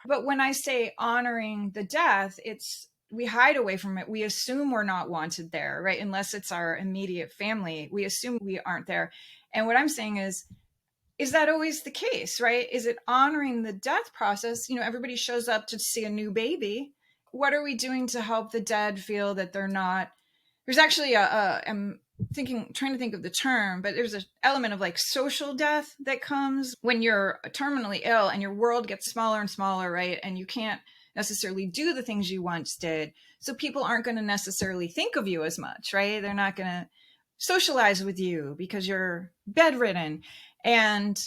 But when I say honoring the death, we hide away from it. We assume we're not wanted there, right? Unless it's our immediate family, we assume we aren't there. And what I'm saying is that always the case, right? Is it honoring the death process? Everybody shows up to see a new baby. What are we doing to help the dead feel that they're not? There's actually I'm trying to think of the term, but there's an element of like social death that comes when you're terminally ill and your world gets smaller and smaller, right? And you can't necessarily do the things you once did. So people aren't going to necessarily think of you as much, right? They're not going to socialize with you because you're bedridden. And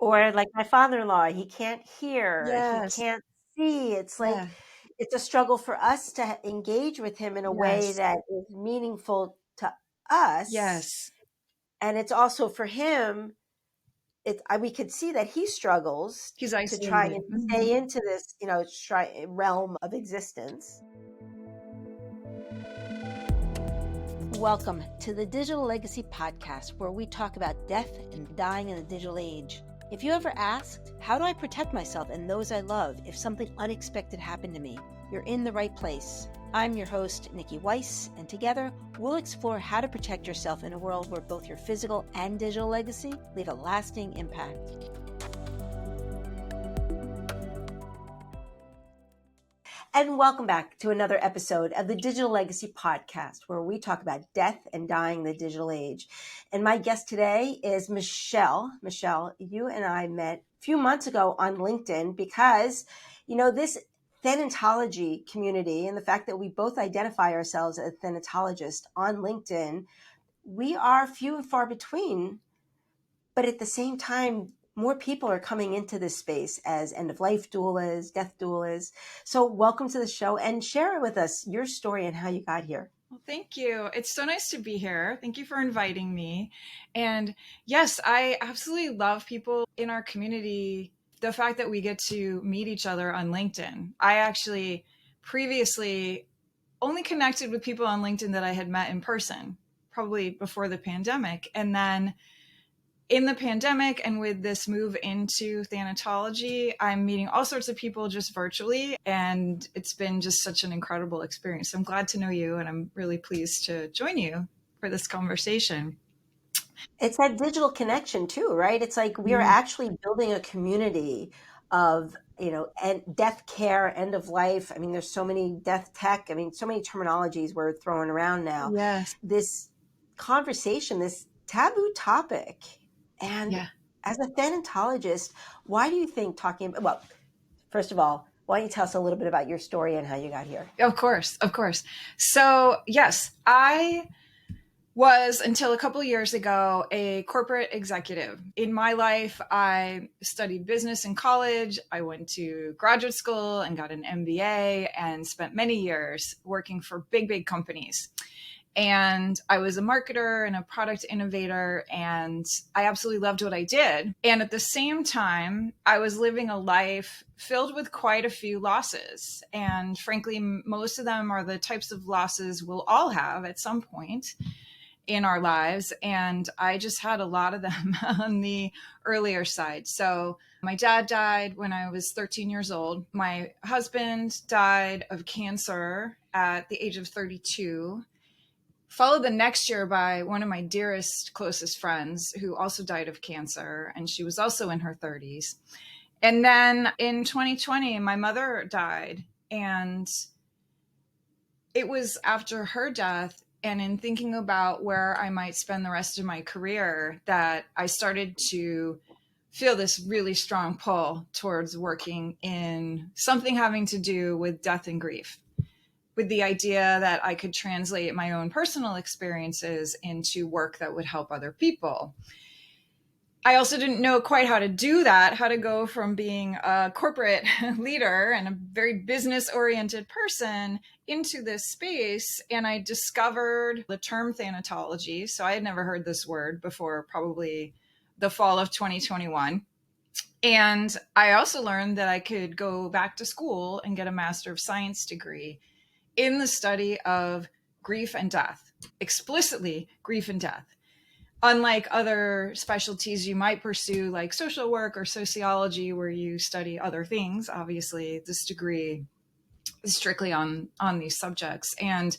or like my father-in-law, he can't hear, he yes, can't see. It's like, yeah, it's a struggle for us to engage with him in a way yes, that is meaningful to us. yes. And it's also for him, we could see that he struggles He's to try isolated. and stay into this, realm of existence. Welcome to the Digital Legacy Podcast, where we talk about death and dying in the digital age. If you ever asked, how do I protect myself and those I love if something unexpected happened to me? You're in the right place. I'm your host, Niki Weiss, and together we'll explore how to protect yourself in a world where both your physical and digital legacy leave a lasting impact. And welcome back to another episode of the Digital Legacy Podcast, where we talk about death and dying in the digital age. And my guest today is Michelle. Michelle, you and I met a few months ago on LinkedIn because, this thanatology community and the fact that we both identify ourselves as thanatologists on LinkedIn, we are few and far between. But at the same time, more people are coming into this space as end-of-life doulas, death doulas. So welcome to the show and share with us your story and how you got here. Well, thank you. It's so nice to be here. Thank you for inviting me. And yes, I absolutely love people in our community. The fact that we get to meet each other on LinkedIn. I actually previously only connected with people on LinkedIn that I had met in person, probably before the pandemic. And then in the pandemic and with this move into thanatology, I'm meeting all sorts of people just virtually. And it's been just such an incredible experience. So I'm glad to know you. And I'm really pleased to join you for this conversation. It's that digital connection too, right? It's like we are actually building a community of, and death care, end of life. I mean, there's so many death tech. I mean, so many terminologies we're throwing around now. Yes. This conversation, this taboo topic. And as a thanatologist, why do you think first of all, why don't you tell us a little bit about your story and how you got here? Of course. So yes, I was, until a couple of years ago, a corporate executive. In my life, I studied business in college. I went to graduate school and got an MBA and spent many years working for big, big companies. And I was a marketer and a product innovator, and I absolutely loved what I did. And at the same time, I was living a life filled with quite a few losses. And frankly, most of them are the types of losses we'll all have at some point in our lives. And I just had a lot of them on the earlier side. So my dad died when I was 13 years old. My husband died of cancer at the age of 32. Followed the next year by one of my dearest, closest friends who also died of cancer, and she was also in her 30s. And then in 2020, my mother died, and it was after her death and in thinking about where I might spend the rest of my career that I started to feel this really strong pull towards working in something having to do with death and grief, with the idea that I could translate my own personal experiences into work that would help other people. I also didn't know quite how to do that, how to go from being a corporate leader and a very business-oriented person into this space. And I discovered the term thanatology. So I had never heard this word before probably the fall of 2021. And I also learned that I could go back to school and get a Master of Science degree in the study of grief and death, explicitly grief and death. unlike other specialties you might pursue, like social work or sociology, where you study other things, obviously this degree is strictly on these subjects. And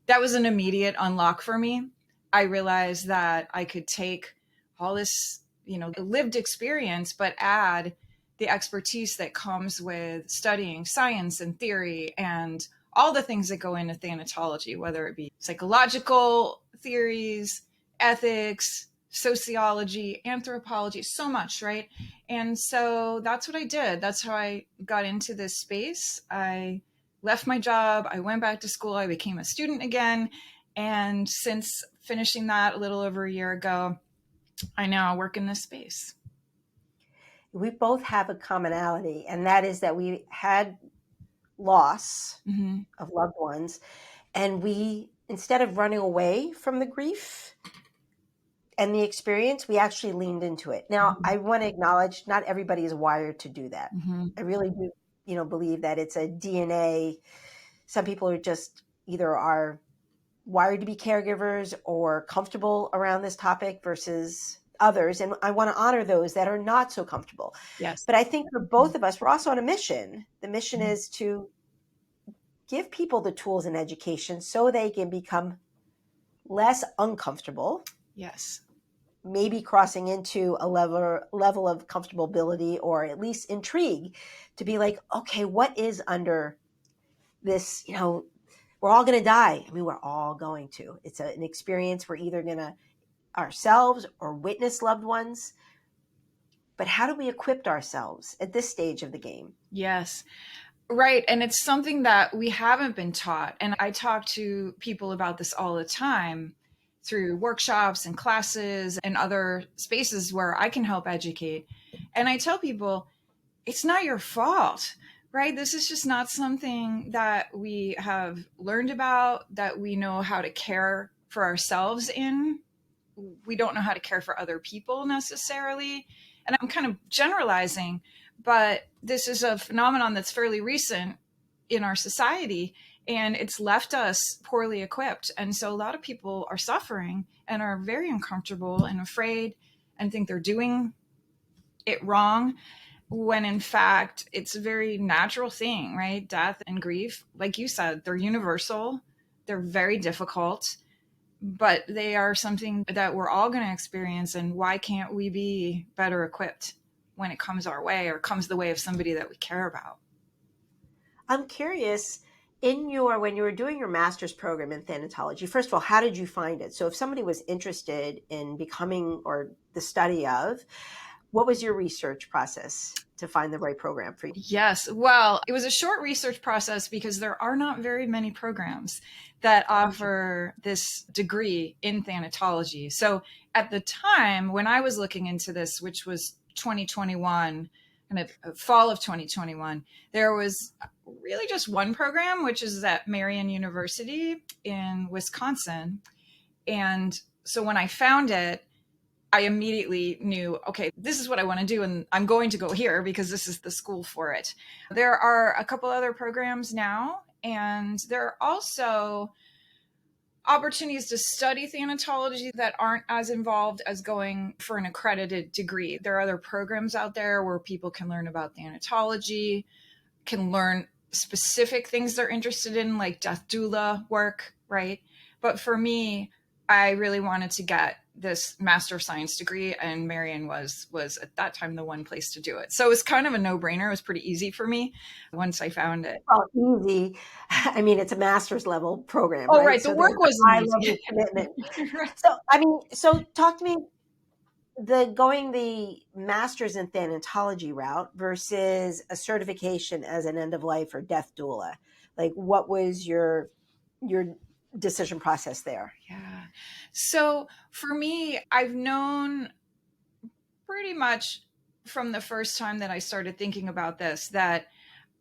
that was an immediate unlock for me. I realized that I could take all this, lived experience, but add the expertise that comes with studying science and theory and all the things that go into thanatology, whether it be psychological theories, ethics, sociology, anthropology, so much, right? And so that's what I did. That's how I got into this space. I left my job. I went back to school. I became a student again. And since finishing that a little over a year ago, I now work in this space. We both have a commonality, and that is that we had loss of loved ones, and we, instead of running away from the grief and the experience, we actually leaned into it. Now, I want to acknowledge not everybody is wired to do that. I really do, believe that it's a DNA. Some people are just either are wired to be caregivers or comfortable around this topic versus others. And I want to honor those that are not so comfortable. Yes. But I think for both of us, we're also on a mission. The mission is to give people the tools and education so they can become less uncomfortable. Yes. Maybe crossing into a level of comfortability or at least intrigue to be like, okay, what is under this? We're all going to die. I mean, we're all going to. It's an experience. We're either going to ourselves or witness loved ones. But how do we equip ourselves at this stage of the game? Yes. Right. And it's something that we haven't been taught. And I talk to people about this all the time through workshops and classes and other spaces where I can help educate. And I tell people, it's not your fault, right? This is just not something that we have learned about, that we know how to care for ourselves in. We don't know how to care for other people necessarily. And I'm kind of generalizing, but this is a phenomenon that's fairly recent in our society, and it's left us poorly equipped. And so a lot of people are suffering and are very uncomfortable and afraid and think they're doing it wrong, when in fact it's a very natural thing, right? Death and grief, like you said, they're universal. They're very difficult, but they are something that we're all going to experience. And why can't we be better equipped when it comes our way or comes the way of somebody that we care about? I'm curious, when you were doing your master's program in thanatology, first of all, how did you find it? So if somebody was interested in becoming or the study of, what was your research process to find the right program for you? Yes. Well, it was a short research process because there are not very many programs that offer this degree in thanatology. So at the time when I was looking into this, which was 2021, kind of fall of 2021, there was really just one program, which is at Marian University in Wisconsin. And so when I found it, I immediately knew, okay, this is what I want to do, and I'm going to go here because this is the school for it. There are a couple other programs now, and there are also opportunities to study thanatology that aren't as involved as going for an accredited degree. There are other programs out there where people can learn about thanatology, can learn specific things they're interested in, like death doula work, right? But for me, I really wanted to get this Master of Science degree, and Marian was at that time the one place to do it. So it was kind of a no-brainer. It was pretty easy for me once I found it. Well, easy. I mean, it's a master's level program, Oh, right? right. The So work there's wasn't high easy. level commitment. Right. So talk to me, going the master's in thanatology route versus a certification as an end of life or death doula. Like, what was your decision process there? Yeah. So for me, I've known pretty much from the first time that I started thinking about this that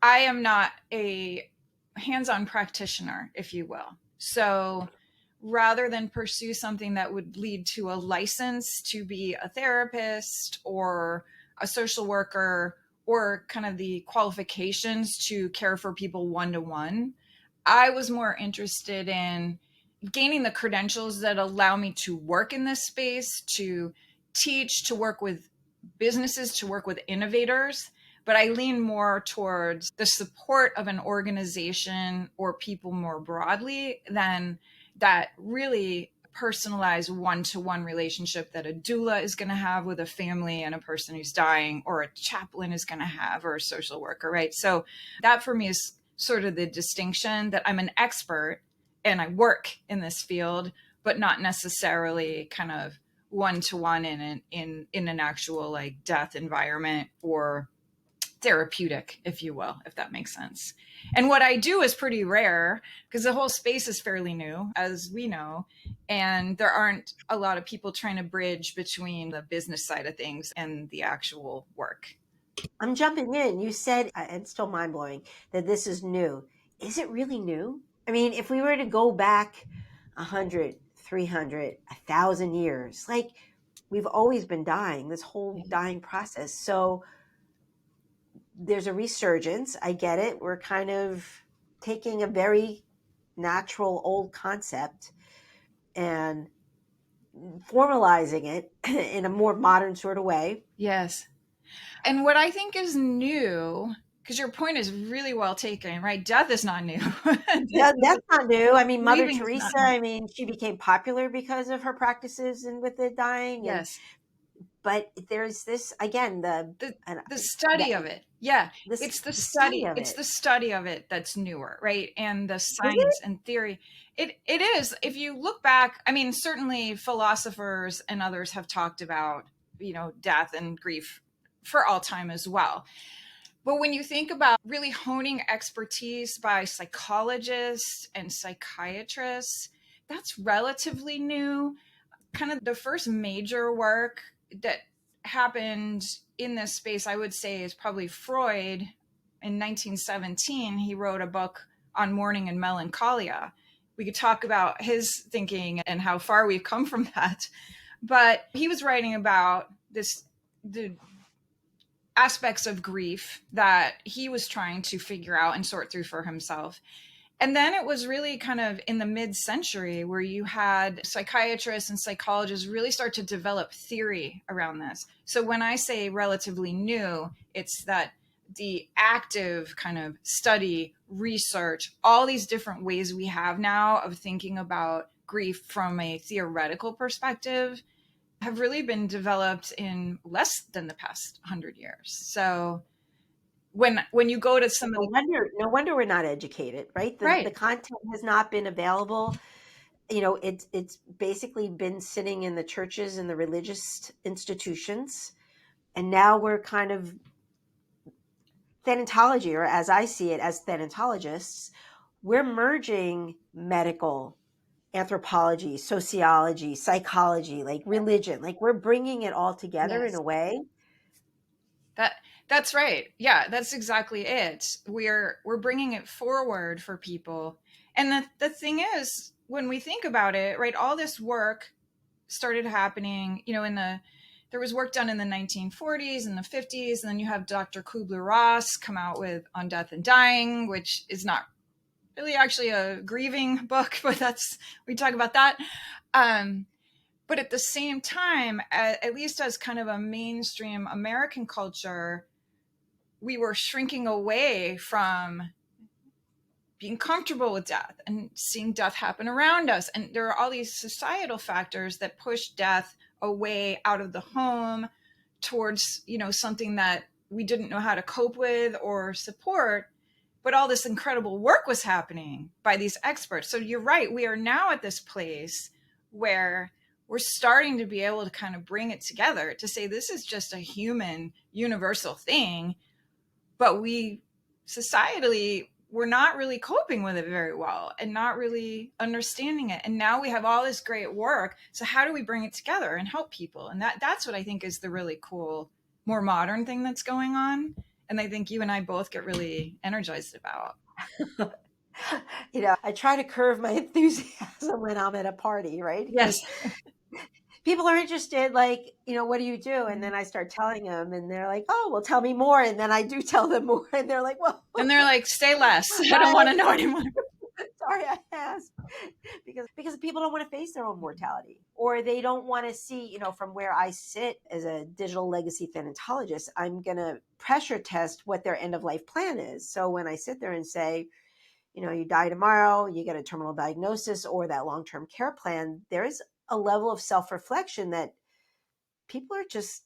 I am not a hands-on practitioner, if you will. So rather than pursue something that would lead to a license to be a therapist or a social worker or kind of the qualifications to care for people one-to-one, I was more interested in gaining the credentials that allow me to work in this space, to teach, to work with businesses, to work with innovators. But I lean more towards the support of an organization or people more broadly than that really personalized one-to-one relationship that a doula is going to have with a family and a person who's dying, or a chaplain is going to have, or a social worker, right? So that for me is sort of the distinction, that I'm an expert and I work in this field, but not necessarily kind of one-to-one in an actual like death environment or therapeutic, if you will, if that makes sense. And what I do is pretty rare because the whole space is fairly new, as we know, and there aren't a lot of people trying to bridge between the business side of things and the actual work. I'm jumping in. You said, it's still mind blowing that this is new. Is it really new? I mean, if we were to go back 100, 300, 1,000 years, like we've always been dying, this whole dying process. So there's a resurgence. I get it. We're kind of taking a very natural old concept and formalizing it in a more modern sort of way. Yes. And what I think is new, because your point is really well taken, right? Death is not new. That's not new. I mean, Mother Grieving is not Teresa, new. I mean, she became popular because of her practices and with the dying. And Yes. but there's this again, The study of it. Yeah. It's the the study study. of It's it. the study of it that's newer, right? And the Is it? science and theory. It is. If you look back, I mean, certainly philosophers and others have talked about, death and grief for all time as well. But when you think about really honing expertise by psychologists and psychiatrists, that's relatively new. Kind of the first major work that happened in this space, I would say, is probably Freud. In 1917, he wrote a book on mourning and melancholia. We could talk about his thinking and how far we've come from that. But he was writing about the aspects of grief that he was trying to figure out and sort through for himself. And then it was really kind of in the mid-century where you had psychiatrists and psychologists really start to develop theory around this. So when I say relatively new, it's that the active kind of study, research, all these different ways we have now of thinking about grief from a theoretical perspective have really been developed in less than the past 100 years. So when you go to some of the No wonder we're not educated, right? The right. content has not been available. It's basically been sitting in the churches and the religious institutions. And now we're kind of thanatology, or as I see it as thanatologists, we're merging medical, anthropology, sociology, psychology, like religion, like we're bringing it all together in Yes. a way. That's right. Yeah, that's exactly it. We're bringing it forward for people. And the thing is, when we think about it, right, all this work started happening, there was work done in the 1940s and the 50s, and then you have Dr. Kubler-Ross come out with On Death and Dying, which is not really actually a grieving book, but we talk about that. But at the same time, at least as kind of a mainstream American culture, we were shrinking away from being comfortable with death and seeing death happen around us. And there are all these societal factors that push death away out of the home towards, something that we didn't know how to cope with or support. But all this incredible work was happening by these experts. So you're right. We are now at this place where we're starting to be able to kind of bring it together to say this is just a human universal thing, but we societally we're not really coping with it very well and not really understanding it. And now we have all this great work. So how do we bring it together and help people? And that's what I think is the really cool, more modern thing that's going on. And I think you and I both get really energized about. I try to curve my enthusiasm when I'm at a party, right? Yes. Because people are interested, like, what do you do? And then I start telling them, and they're like, oh, well, tell me more. And then I do tell them more, and they're like, well, And they're like, say less. I don't why? want to know anymore. sorry I asked. Because people don't want to face their own mortality, or they don't want to see, from where I sit as a digital legacy thanatologist, I'm going to pressure test what their end of life plan is. So when I sit there and say, you die tomorrow, you get a terminal diagnosis or that long-term care plan, there is a level of self-reflection that people are just,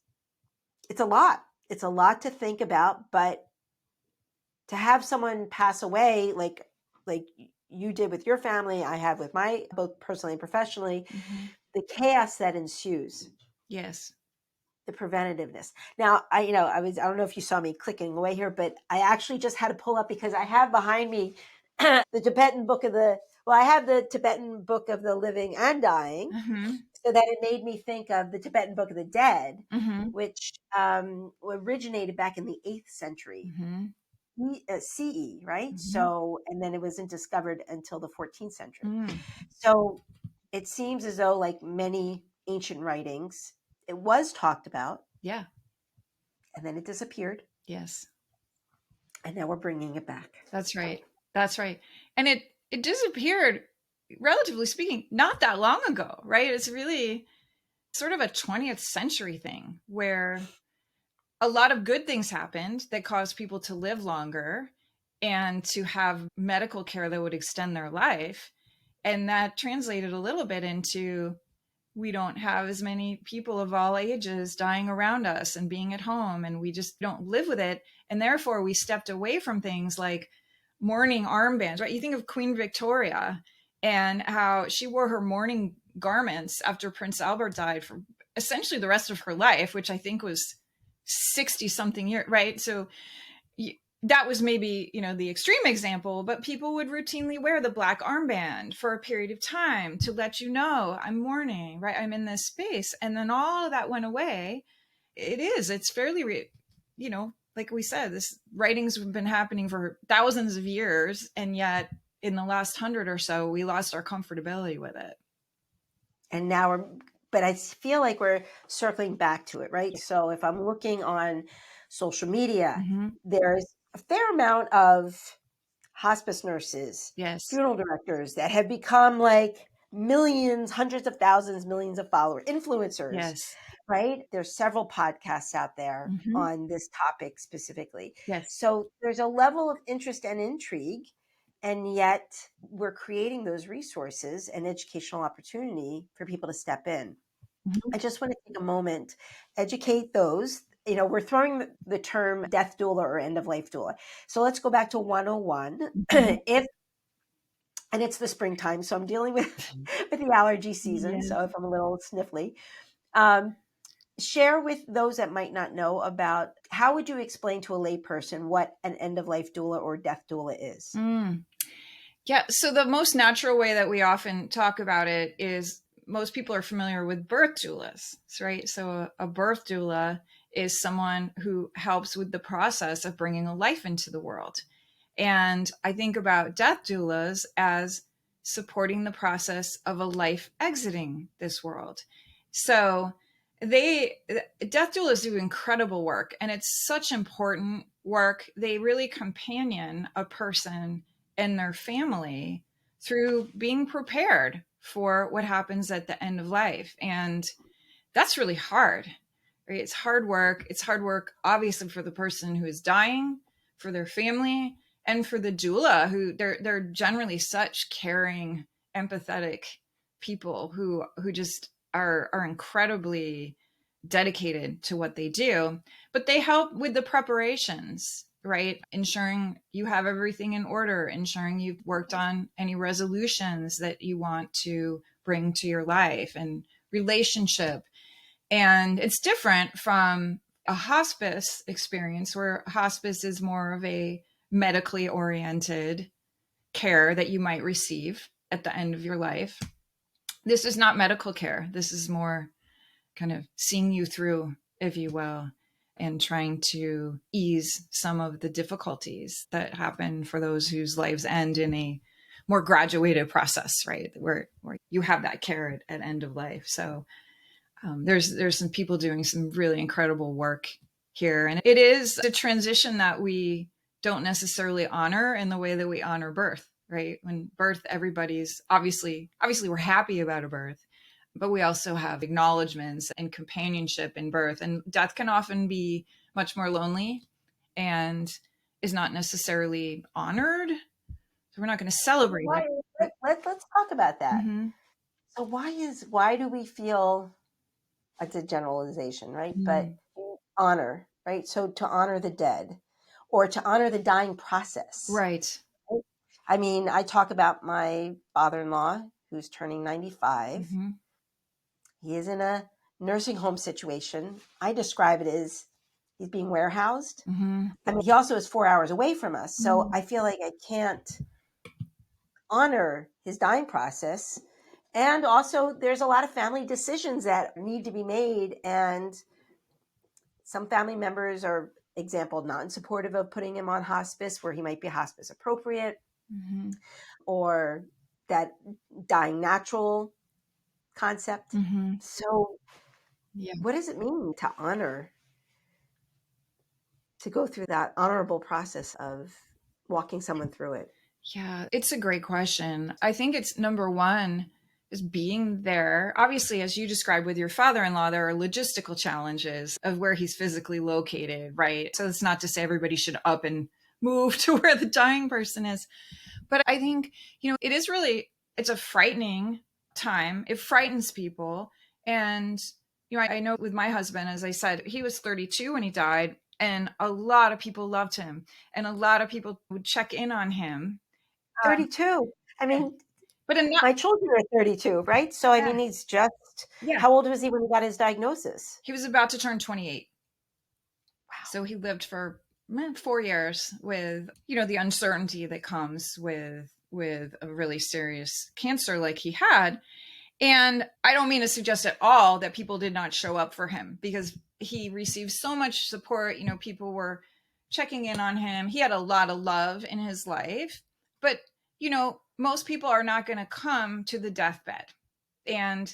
it's a lot. It's a lot to think about, but to have someone pass away, like you did with your family, I have with my, both personally and professionally, the chaos that ensues. Yes. The preventativeness. Now, I don't know if you saw me clicking away here, but I actually just had to pull up because I have behind me the Tibetan book of I have the Tibetan book of the living and dying. So that it made me think of the Tibetan Book of the Dead, which originated back in the 8th century. CE, right? So, and then it wasn't discovered until the 14th century. So it seems as though, like many ancient writings, it was talked about. Yeah. And then it disappeared. Yes. And now we're bringing it back. That's right. That's right. And it disappeared, relatively speaking, not that long ago, right? It's really sort of a 20th century thing where a lot of good things happened that caused people to live longer and to have medical care that would extend their life. And that translated a little bit into, we don't have as many people of all ages dying around us and being at home, and we just don't live with it. And therefore we stepped away from things like mourning armbands, right? You think of Queen Victoria and how she wore her mourning garments after Prince Albert died for essentially the rest of her life, which I think was 60 something years, right? So that was maybe, the extreme example, but people would routinely wear the black armband for a period of time to let you know, I'm mourning, right? I'm in this space. And then all of that went away. It's fairly, like we said, this writings have been happening for thousands of years. And yet in the last 100 or so, we lost our comfortability with it. And now but I feel like we're circling back to it, right? Yeah. So if I'm looking on social media, there's a fair amount of hospice nurses, yes, funeral directors that have become like millions, hundreds of thousands, millions of followers, influencers, yes, right? There's several podcasts out there on this topic specifically. yes. So there's a level of interest and intrigue, and yet we're creating those resources and educational opportunity for people to step in. I just want to take a moment, educate those. We're throwing the term death doula or end of life doula. So let's go back to 101. And it's the springtime, so I'm dealing with the allergy season. Yes. So if I'm a little sniffly, share with those that might not know about, how would you explain to a layperson what an end of life doula or death doula is? Yeah. So the most natural way that we often talk about it is, most people are familiar with birth doulas, right? So a birth doula is someone who helps with the process of bringing a life into the world. And I think about death doulas as supporting the process of a life exiting this world. So death doulas do incredible work, and it's such important work. They really companion a person and their family through being prepared for what happens at the end of life. And that's really hard, right? It's hard work. It's hard work, obviously, for the person who is dying, for their family, and for the doula, who they're generally such caring, empathetic people who just are incredibly dedicated to what they do. But they help with the preparations, right? Ensuring you have everything in order, ensuring you've worked on any resolutions that you want to bring to your life and relationship. And it's different from a hospice experience, where hospice is more of a medically oriented care that you might receive at the end of your life. This is not medical care. This is more kind of seeing you through, if you will, and trying to ease some of the difficulties that happen for those whose lives end in a more graduated process, right? Where you have that care at end of life. So there's some people doing some really incredible work here. And it is a transition that we don't necessarily honor in the way that we honor birth, right? When birth, everybody's obviously we're happy about a birth, but we also have acknowledgments and companionship in birth. And death can often be much more lonely and is not necessarily honored. So we're not going to celebrate it. Let's talk about that. Mm-hmm. So why do we feel, it's a generalization, right? But honor, right? So to honor the dead or to honor the dying process. Right. I mean, I talk about my father-in-law who's turning 95. Mm-hmm. He is in a nursing home situation. I describe it as he's being warehoused. Mm-hmm. I mean, he also is 4 hours away from us. So I feel like I can't honor his dying process. And also, there's a lot of family decisions that need to be made. And some family members are, example, not supportive of putting him on hospice where he might be hospice appropriate, Mm-hmm. or that dying natural concept. Mm-hmm. So Yeah. what does it mean to honor, to go through that honorable process of walking someone through it? Yeah, it's a great question. I think it's number one is being there. Obviously, as you described with your father-in-law, there are logistical challenges of where he's physically located, right? So it's not to say everybody should up and move to where the dying person is. But I think, it is really, it's a frightening time. It frightens people. And, I know with my husband, as I said, he was 32 when he died, and a lot of people loved him, and a lot of people would check in on him. 32. I mean, But in not, my children are 32, right? So, I mean, he's just, yeah, how old was he when he got his diagnosis? he was about to turn 28. Wow. So he lived for 4 years with, the uncertainty that comes with a really serious cancer like he had. And I don't mean to suggest at all that people did not show up for him, because he received so much support. People were checking in on him. He had a lot of love in his life. But, most people are not going to come to the deathbed. And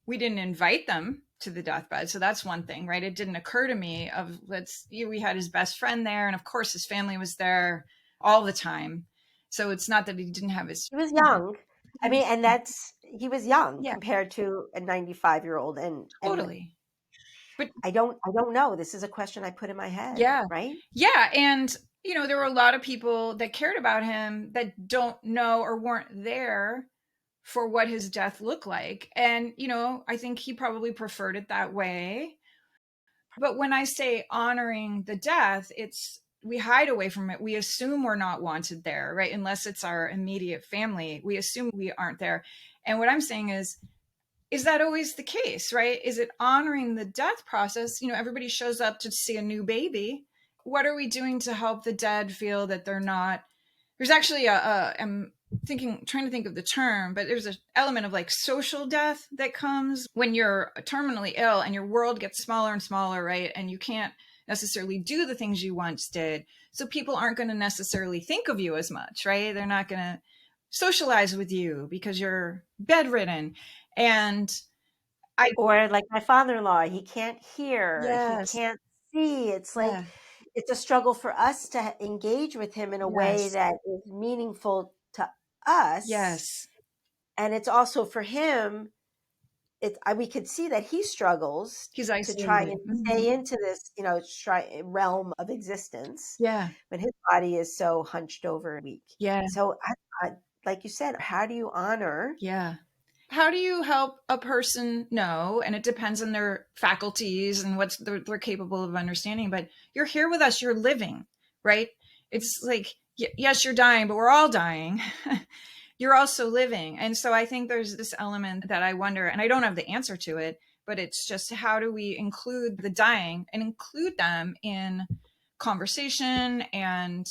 we didn't invite them to the deathbed. So that's one thing, right? It didn't occur to me of we had his best friend there. And of course, his family was there all the time. So it's not that he didn't have his. He was young. I mean, and he was young Yeah, compared to a 95-year-old. And totally. But I don't know. This is a question I put in my head, yeah, right? yeah. And, there were a lot of people that cared about him that don't know or weren't there for what his death looked like. And, I think he probably preferred it that way. But when I say honoring the death, we hide away from it. We assume we're not wanted there, right? Unless it's our immediate family, we assume we aren't there. And what I'm saying is that always the case, right? Is it honoring the death process? Everybody shows up to see a new baby. What are we doing to help the dead feel that they're not? There's actually I'm trying to think of the term, but there's an element of like social death that comes when you're terminally ill and your world gets smaller and smaller, right? And you can't necessarily do the things you once did. So people aren't going to necessarily think of you as much, right? They're not going to socialize with you because you're bedridden. And Or like my father-in-law, he can't hear, he yes, can't see. It's like, yeah, it's a struggle for us to engage with him in a way yes, that is meaningful to us. yes. And it's also for him, we could see that he struggles He's to try isolated. and Mm-hmm. stay into this, realm of existence Yeah, when his body is so hunched over and weak. yeah, So, like you said, how do you honor? yeah. How do you help a person know? And it depends on their faculties and what they're capable of understanding. But you're here with us. You're living, right? It's like, yes, you're dying, but we're all dying. You're also living. And so I think there's this element that I wonder, and I don't have the answer to it, but it's just how do we include the dying and include them in conversation and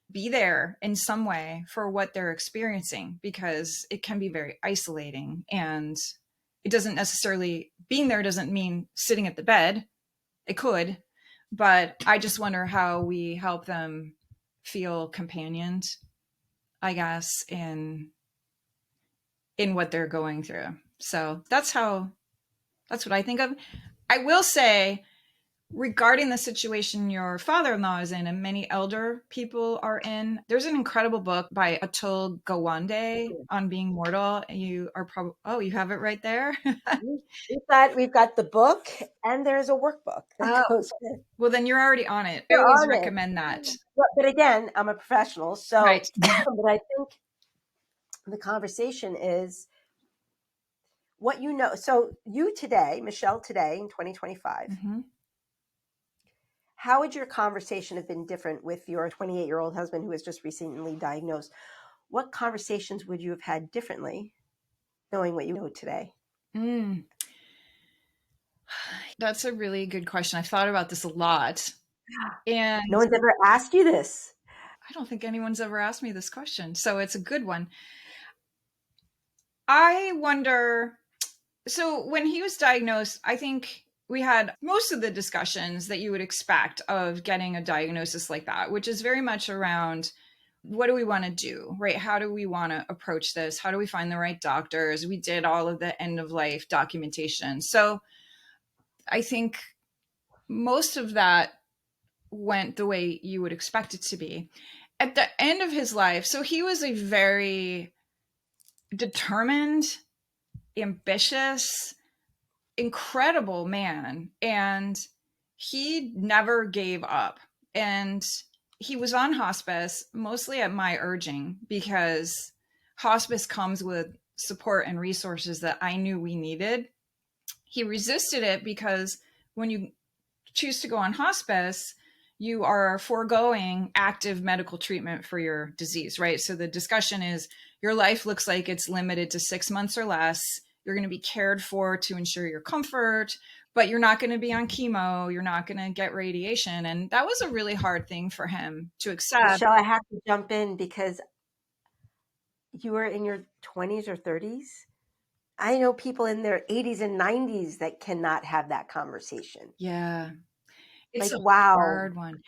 be there in some way for what they're experiencing, because it can be very isolating. And it doesn't necessarily, being there doesn't mean sitting at the bed. It could, but I just wonder how we help them feel companioned, I guess, in what they're going through. So that's what I think of. I will say regarding the situation your father-in-law is in and many elder people are in, there's an incredible book by Atul Gawande on being mortal. You are probably, oh, you have it right there. We've got the book, and there's a workbook that Oh, goes with it. well, then you're already on it. I You're always on it. recommend that. But again, I'm a professional, so Right. but I think the conversation is what you know. So you today, Michelle, today in 2025, Mm-hmm. how would your conversation have been different with your 28-year-old husband who was just recently diagnosed? What conversations would you have had differently knowing what you know today? Mm. That's a really good question. I've thought about this a lot. And No one's ever asked you this. I don't think anyone's ever asked me this question. So it's a good one. I wonder, so when he was diagnosed, I think we had most of the discussions that you would expect of getting a diagnosis like that, which is very much around what do we want to do, right? How do we want to approach this? How do we find the right doctors? We did all of the end of life documentation. So I think most of that went the way you would expect it to be. At the end of his life, so he was a very determined, ambitious, incredible man, and he never gave up. And he was on hospice mostly at my urging, because hospice comes with support and resources that I knew we needed. He resisted it because when you choose to go on hospice, you are foregoing active medical treatment for your disease, right? So the discussion is your life looks like it's limited to 6 months or less. You're going to be cared for to ensure your comfort, but you're not going to be on chemo. You're not going to get radiation. And that was a really hard thing for him to accept. Michelle, I have to jump in because you were in your 20s or 30s. I know people in their 80s and 90s that cannot have that conversation. Yeah. It's Like, a wow, hard one.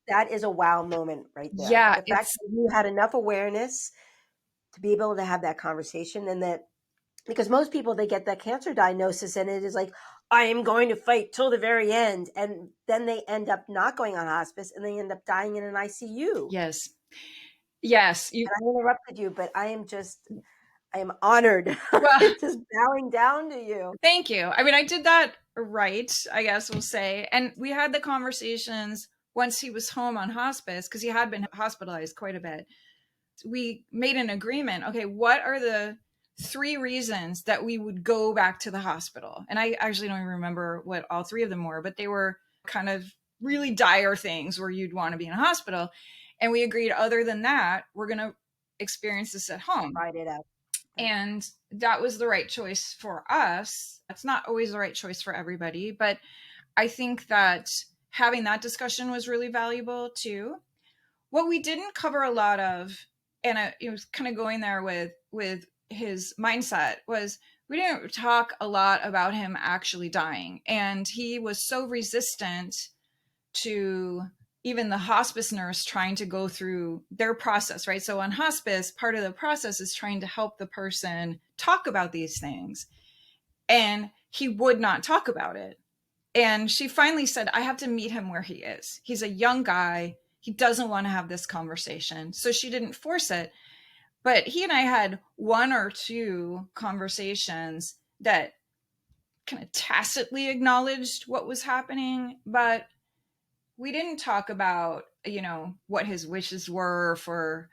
that is a wow moment right there. Yeah. The fact that you had enough awareness to be able to have that conversation, and that because most people, they get that cancer diagnosis and it is like, I am going to fight till the very end. And then they end up not going on hospice and they end up dying in an ICU. Yes. Yes. And I interrupted you, but I am honored. Well, I'm just bowing down to you. thank you. I mean, I did that right, I guess we'll say. And we had the conversations once he was home on hospice, because he had been hospitalized quite a bit. We made an agreement. Okay, what are the 3 reasons that we would go back to the hospital? And I actually don't even remember what all 3 of them were, but they were kind of really dire things where you'd want to be in a hospital. And we agreed, other than that, we're going to experience this at home. Tried it out. And that was the right choice for us. It's not always the right choice for everybody, but I think that having that discussion was really valuable too. What we didn't cover a lot of, and it was kind of going there with his mindset, was we didn't talk a lot about him actually dying. And he was so resistant to even the hospice nurse trying to go through their process, right? So on hospice, part of the process is trying to help the person talk about these things. And he would not talk about it. And she finally said, I have to meet him where he is. He's a young guy. He doesn't want to have this conversation. So she didn't force it. But he and I had 1 or 2 conversations that kind of tacitly acknowledged what was happening, but we didn't talk about, what his wishes were for,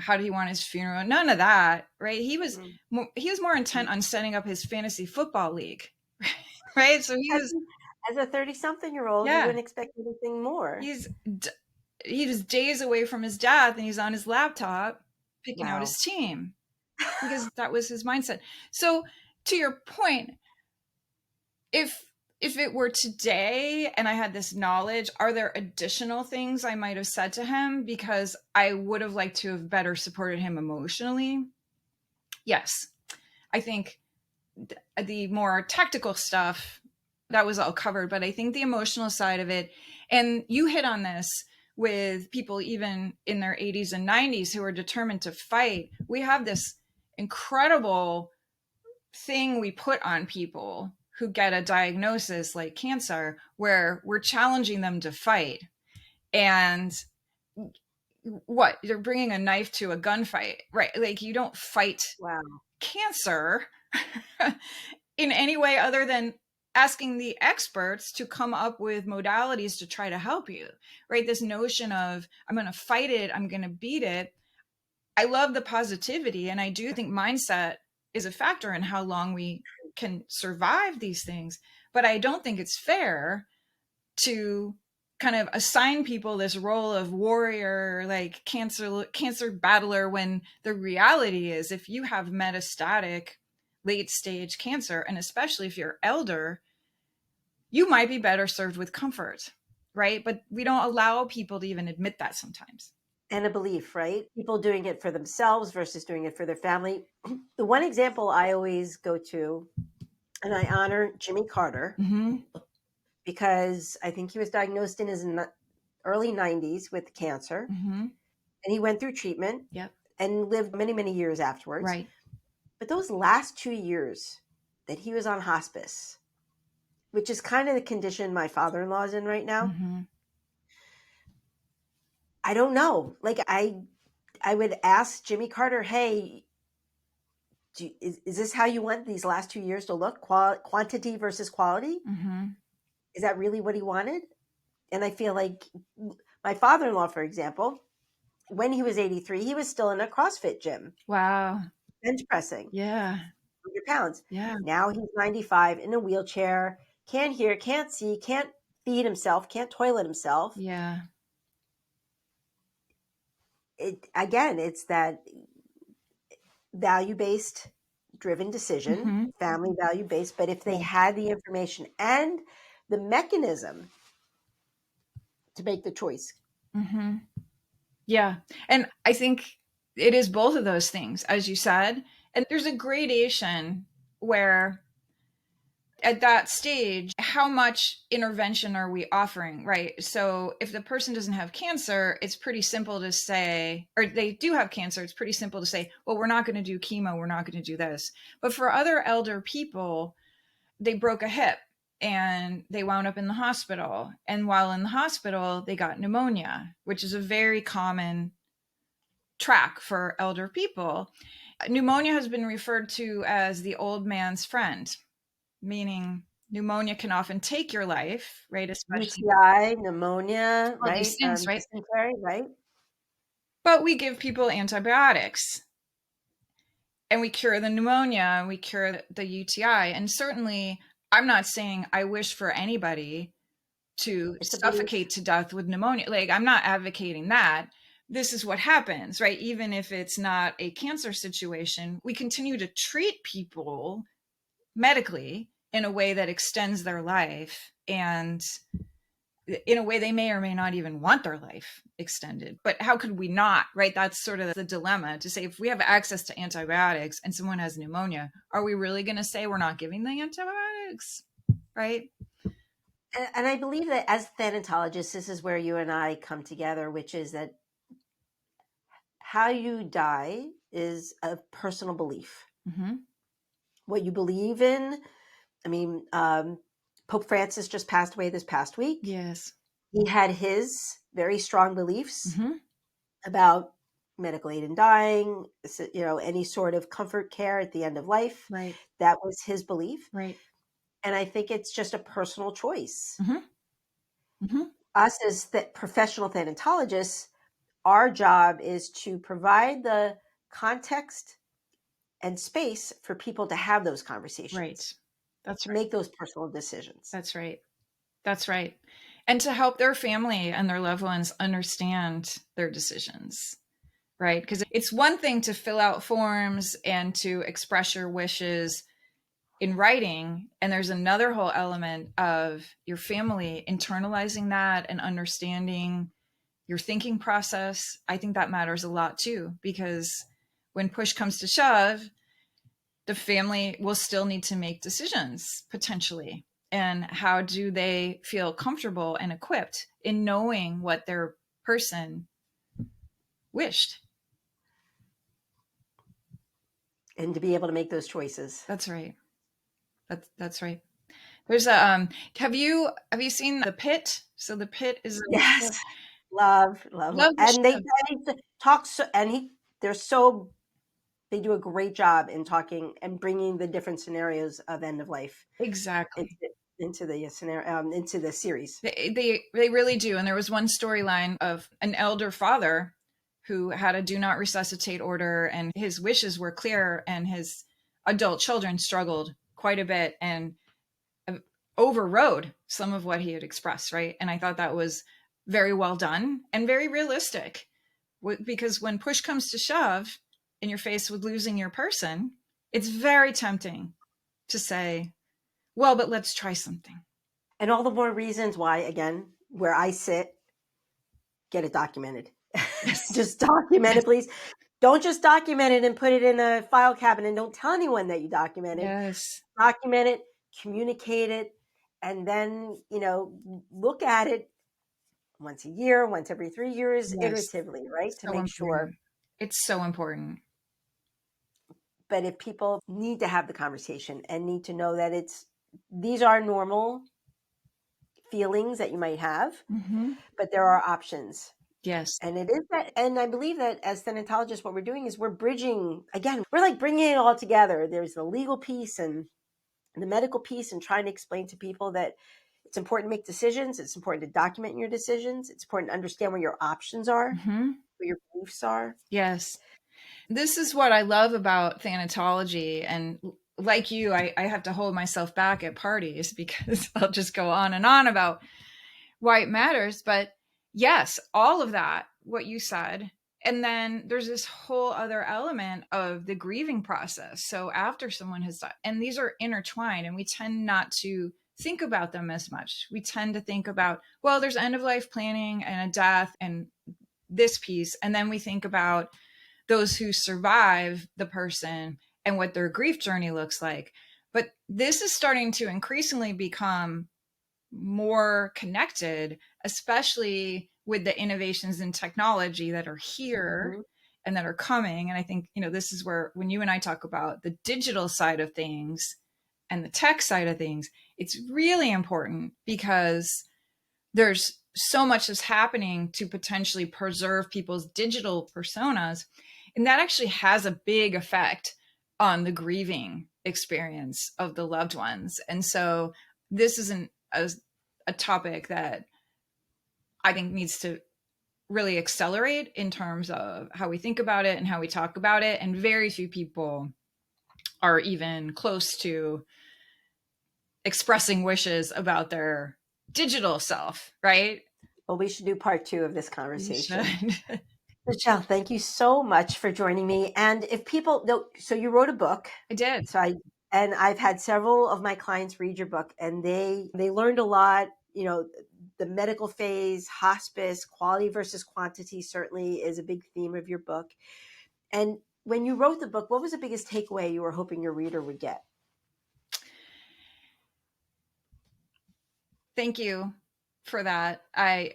how do you want his funeral? None of that, right? He was more intent on setting up his fantasy football league, right? So he was, as a 30-something-year-old, you yeah, wouldn't expect anything more. He was days away from his death, and he's on his laptop picking out Wow. his team, because that was his mindset. So to your point, if it were today and I had this knowledge, are there additional things I might have said to him because I would have liked to have better supported him emotionally? Yes. I think the more tactical stuff, that was all covered, but I think the emotional side of it, and you hit on this with people even in their 80s and 90s who are determined to fight. We have this incredible thing we put on people who get a diagnosis like cancer where we're challenging them to fight. And what? You're bringing a knife to a gunfight, right? Like, you don't fight Wow. cancer in any way other than asking the experts to come up with modalities to try to help you, right? This notion of, I'm going to fight it, I'm going to beat it. I love the positivity. And I do think mindset is a factor in how long we can survive these things. But I don't think it's fair to kind of assign people this role of warrior, like cancer battler, when the reality is, if you have metastatic late stage cancer, and especially if you're elder, you might be better served with comfort, right? But we don't allow people to even admit that sometimes. And a belief, right? People doing it for themselves versus doing it for their family. The one example I always go to, and I honor Jimmy Carter, Mm-hmm. because I think he was diagnosed in his early 90s with cancer, Mm-hmm. and he went through treatment Yep. and lived many, many years afterwards. Right. But those last 2 years that he was on hospice, which is kind of the condition my father-in-law is in right now, Mm-hmm. I don't know. Like, I would ask Jimmy Carter, hey, is this how you want these last 2 years to look? Quantity versus quality? Mm-hmm. Is that really what he wanted? And I feel like my father-in-law, for example, when he was 83, he was still in a CrossFit gym, Wow. bench pressing Yeah. 100 pounds. Yeah. Now he's 95 in a wheelchair, can't hear, can't see, can't feed himself, can't toilet himself. Yeah. It's that value-based driven decision, Mm-hmm. family value-based. But if they had the information and the mechanism to make the choice. Mm-hmm. Yeah. And I think it is both of those things, as you said. And there's a gradation where, at that stage, how much intervention are we offering, right? So if the person doesn't have cancer, it's pretty simple to say, or they do have cancer, it's pretty simple to say, well, we're not going to do chemo, we're not going to do this. But for other elder people, they broke a hip and they wound up in the hospital. And while in the hospital, they got pneumonia, which is a very common track for elder people. Pneumonia has been referred to as the old man's friend, meaning pneumonia can often take your life, right? Especially UTI, pneumonia, all right? these things, right? Dysentery, right? But we give people antibiotics and we cure the pneumonia and we cure the UTI. And certainly, I'm not saying I wish for anybody to It's a belief. suffocate to death with pneumonia. Like, I'm not advocating that. This is what happens, right? Even if it's not a cancer situation, we continue to treat people medically in a way that extends their life, and in a way they may or may not even want their life extended. But how could we not, right? That's sort of the dilemma, to say, if we have access to antibiotics and someone has pneumonia, are we really going to say we're not giving the antibiotics, right? And I believe that as thanatologists, this is where you and I come together, which is that how you die is a personal belief. Mm-hmm. What you believe in. I mean, Pope Francis just passed away this past week. Yes. He had his very strong beliefs Mm-hmm. about medical aid in dying, any sort of comfort care at the end of life. Right. That was his belief. Right. And I think it's just a personal choice. Mm-hmm. Mm-hmm. Us as professional thanatologists, our job is to provide the context and space for people to have those conversations. Right. That's to right. make those personal decisions. That's right. That's right. And to help their family and their loved ones understand their decisions, right? Because it's one thing to fill out forms and to express your wishes in writing. And there's another whole element of your family internalizing that and understanding your thinking process. I think that matters a lot too, because when push comes to shove, the family will still need to make decisions potentially. And how do they feel comfortable and equipped in knowing what their person wished? And to be able to make those choices. That's right. That's right. There's a have you seen The Pit? So The Pit is Yes, love, love, love. love the And show. they talk so, and they're so, they do a great job in talking and bringing the different scenarios of end of life into, Exactly. into the scenario, into the series. They really do. And there was one storyline of an elder father who had a do not resuscitate order, and his wishes were clear, and his adult children struggled quite a bit and overrode some of what he had expressed, right? And I thought that was very well done and very realistic, because when push comes to shove and you're faced with losing your person, it's very tempting to say, well, but let's try something. And all the more reasons why, again, where I sit, get it documented. Yes. Just document Yes. it, please. Don't just document it and put it in a file cabinet and don't tell anyone that you documented. Yes. Document it, communicate it, and then, look at it once a year, once every 3 years, Yes. iteratively, right? To So make sure. important. It's so important. But if people need to have the conversation and need to know that these are normal feelings that you might have, Mm-hmm. but there are options. Yes. And it is that, and I believe that as thanatologists, what we're doing is we're bridging, again, we're like bringing it all together. There's the legal piece and the medical piece, and trying to explain to people that it's important to make decisions. It's important to document your decisions. It's important to understand where your options are, Mm-hmm. where your beliefs are. Yes. This is what I love about thanatology. And like you, I have to hold myself back at parties because I'll just go on and on about why it matters. But yes, all of that, what you said. And then there's this whole other element of the grieving process. So after someone has died, and these are intertwined, and we tend not to think about them as much. We tend to think about, well, there's end of life planning and a death and this piece. And then we think about those who survive the person and what their grief journey looks like. But this is starting to increasingly become more connected, especially with the innovations in technology that are here Mm-hmm. and that are coming. And I think, this is where, when you and I talk about the digital side of things and the tech side of things, it's really important because there's so much that's happening to potentially preserve people's digital personas. And that actually has a big effect on the grieving experience of the loved ones. And so this isn't a topic that I think needs to really accelerate in terms of how we think about it and how we talk about it. And very few people are even close to expressing wishes about their digital self, right? Well, we should do part 2 of this We conversation. should. Michelle, thank you so much for joining me. And if people know, so you wrote a book. I did. And I've had several of my clients read your book, and they learned a lot. The medical phase, hospice, quality versus quantity certainly is a big theme of your book. And when you wrote the book, what was the biggest takeaway you were hoping your reader would get? Thank you for that. I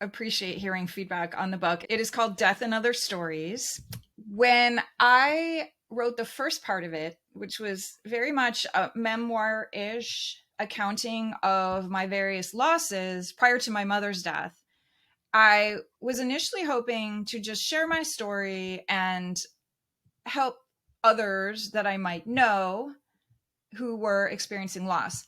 appreciate hearing feedback on the book. It is called Death and Other Stories. When I wrote the first part of it, which was very much a memoir-ish accounting of my various losses prior to my mother's death, I was initially hoping to just share my story and help others that I might know who were experiencing loss.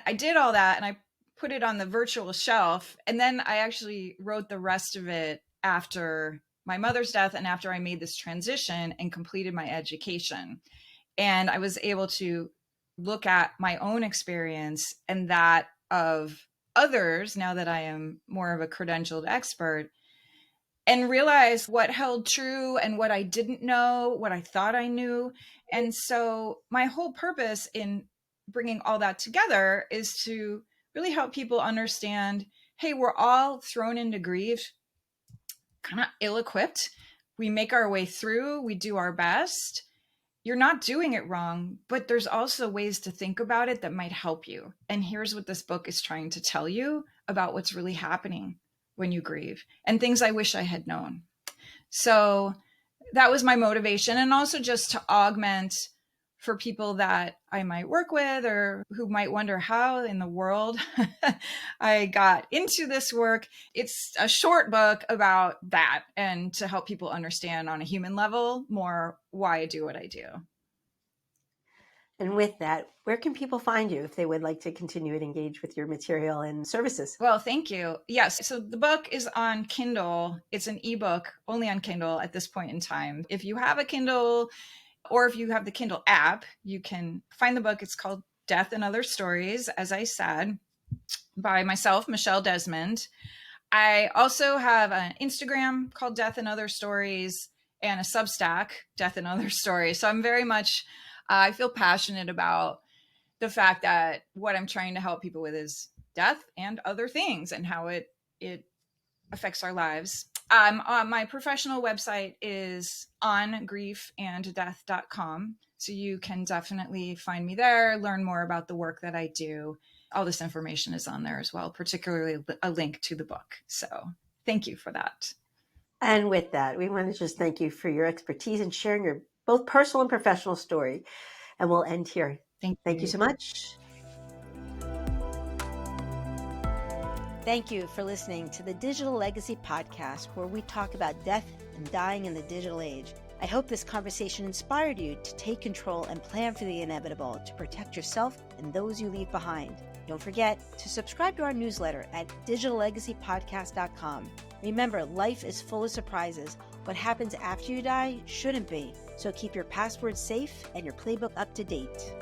I did all that and I put it on the virtual shelf. And then I actually wrote the rest of it after my mother's death and after I made this transition and completed my education. And I was able to look at my own experience and that of others now that I am more of a credentialed expert, and realize what held true and what I didn't know, what I thought I knew. And so my whole purpose in bringing all that together is to really help people understand, hey, we're all thrown into grief kind of ill-equipped. We make our way through, we do our best. You're not doing it wrong, but there's also ways to think about it that might help you. And here's what this book is trying to tell you about what's really happening when you grieve and things I wish I had known. So that was my motivation. And also just to augment for people that I might work with or who might wonder how in the world I got into this work. It's a short book about that and to help people understand on a human level more why I do what I do. And with that, where can people find you if they would like to continue to engage with your material and services? Well, thank you. Yes. So the book is on Kindle. It's an ebook only on Kindle at this point in time. If you have a Kindle or if you have the Kindle app, you can find the book. It's called Death and Other Stories, as I said, by myself, Michelle Desmond. I also have an Instagram called Death and Other Stories and a Substack, Death and Other Stories. So I'm very much, I feel passionate about the fact that what I'm trying to help people with is death and other things and how it affects our lives. My professional website is ongriefanddeath.com. So you can definitely find me there, learn more about the work that I do. All this information is on there as well, particularly a link to the book. So thank you for that. And with that, we want to just thank you for your expertise and sharing your both personal and professional story. And we'll end here. Thank you you so much. Thank you for listening to the Digital Legacy Podcast, where we talk about death and dying in the digital age. I hope this conversation inspired you to take control and plan for the inevitable to protect yourself and those you leave behind. Don't forget to subscribe to our newsletter at digitallegacypodcast.com. Remember, life is full of surprises. What happens after you die shouldn't be. So keep your passwords safe and your playbook up to date.